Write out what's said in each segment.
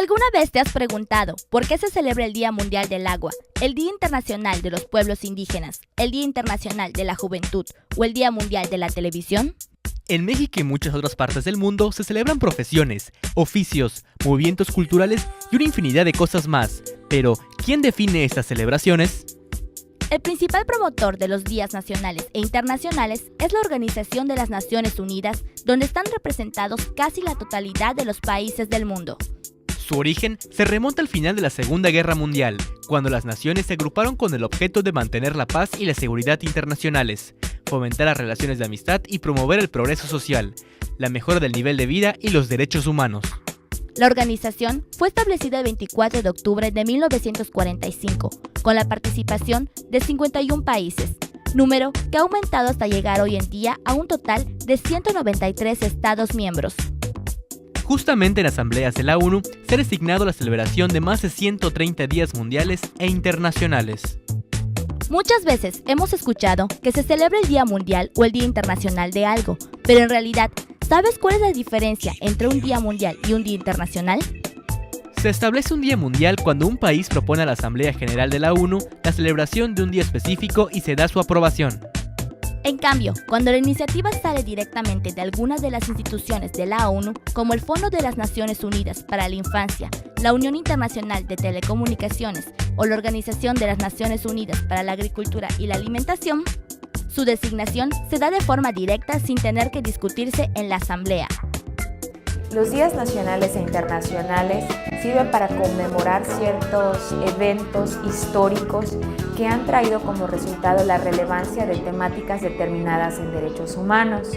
¿Alguna vez te has preguntado por qué se celebra el Día Mundial del Agua, el Día Internacional de los Pueblos Indígenas, el Día Internacional de la Juventud o el Día Mundial de la Televisión? En México y muchas otras partes del mundo se celebran profesiones, oficios, movimientos culturales y una infinidad de cosas más. Pero, ¿quién define estas celebraciones? El principal promotor de los días nacionales e internacionales es la Organización de las Naciones Unidas, donde están representados casi la totalidad de los países del mundo. Su origen se remonta al final de la Segunda Guerra Mundial, cuando las naciones se agruparon con el objeto de mantener la paz y la seguridad internacionales, fomentar las relaciones de amistad y promover el progreso social, la mejora del nivel de vida y los derechos humanos. La organización fue establecida el 24 de octubre de 1945, con la participación de 51 países, número que ha aumentado hasta llegar hoy en día a un total de 193 Estados miembros. Justamente en asambleas de la ONU se ha designado la celebración de más de 130 días mundiales e internacionales. Muchas veces hemos escuchado que se celebra el Día Mundial o el Día Internacional de algo, pero en realidad, ¿sabes cuál es la diferencia entre un Día Mundial y un Día Internacional? Se establece un Día Mundial cuando un país propone a la Asamblea General de la ONU la celebración de un día específico y se da su aprobación. En cambio, cuando la iniciativa sale directamente de algunas de las instituciones de la ONU, como el Fondo de las Naciones Unidas para la Infancia, la Unión Internacional de Telecomunicaciones o la Organización de las Naciones Unidas para la Agricultura y la Alimentación, su designación se da de forma directa sin tener que discutirse en la Asamblea. Los días nacionales e internacionales sirven para conmemorar ciertos eventos históricos que han traído como resultado la relevancia de temáticas determinadas en derechos humanos.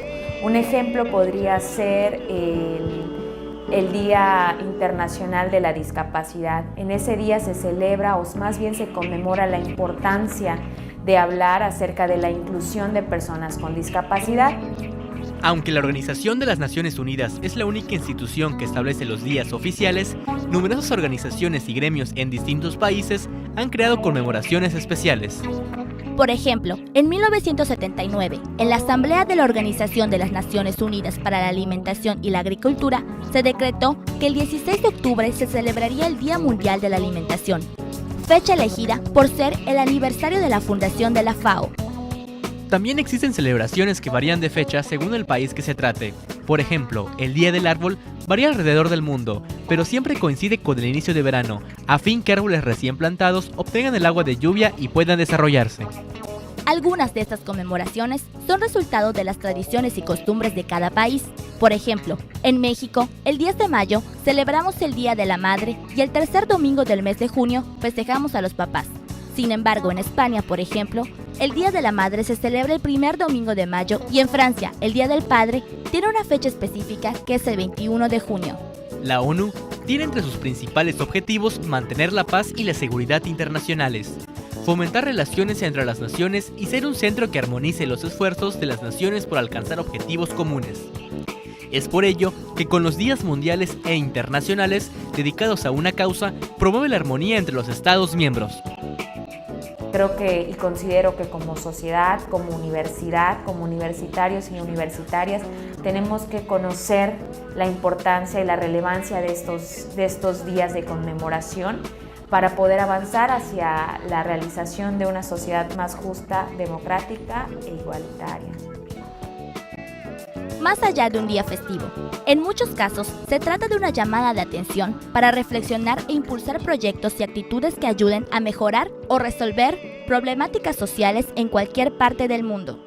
Un ejemplo podría ser el Día Internacional de la Discapacidad. En ese día se celebra, o más bien se conmemora, la importancia de hablar acerca de la inclusión de personas con discapacidad. Aunque la Organización de las Naciones Unidas es la única institución que establece los días oficiales, numerosas organizaciones y gremios en distintos países han creado conmemoraciones especiales. Por ejemplo, en 1979, en la Asamblea de la Organización de las Naciones Unidas para la Alimentación y la Agricultura, se decretó que el 16 de octubre se celebraría el Día Mundial de la Alimentación, fecha elegida por ser el aniversario de la fundación de la FAO. También existen celebraciones que varían de fecha según el país que se trate. Por ejemplo, el Día del Árbol varía alrededor del mundo, pero siempre coincide con el inicio de verano, a fin que árboles recién plantados obtengan el agua de lluvia y puedan desarrollarse. Algunas de estas conmemoraciones son resultado de las tradiciones y costumbres de cada país. Por ejemplo, en México, el 10 de mayo celebramos el Día de la Madre y el tercer domingo del mes de junio festejamos a los papás. Sin embargo, en España, por ejemplo, el Día de la Madre se celebra el primer domingo de mayo y en Francia, el Día del Padre tiene una fecha específica que es el 21 de junio. La ONU tiene entre sus principales objetivos mantener la paz y la seguridad internacionales, fomentar relaciones entre las naciones y ser un centro que armonice los esfuerzos de las naciones por alcanzar objetivos comunes. Es por ello que con los días mundiales e internacionales dedicados a una causa, promueve la armonía entre los Estados miembros. Creo que y considero que como sociedad, como universidad, como universitarios y universitarias, tenemos que conocer la importancia y la relevancia de estos días de conmemoración para poder avanzar hacia la realización de una sociedad más justa, democrática e igualitaria. Más allá de un día festivo, en muchos casos se trata de una llamada de atención para reflexionar e impulsar proyectos y actitudes que ayuden a mejorar o resolver problemáticas sociales en cualquier parte del mundo.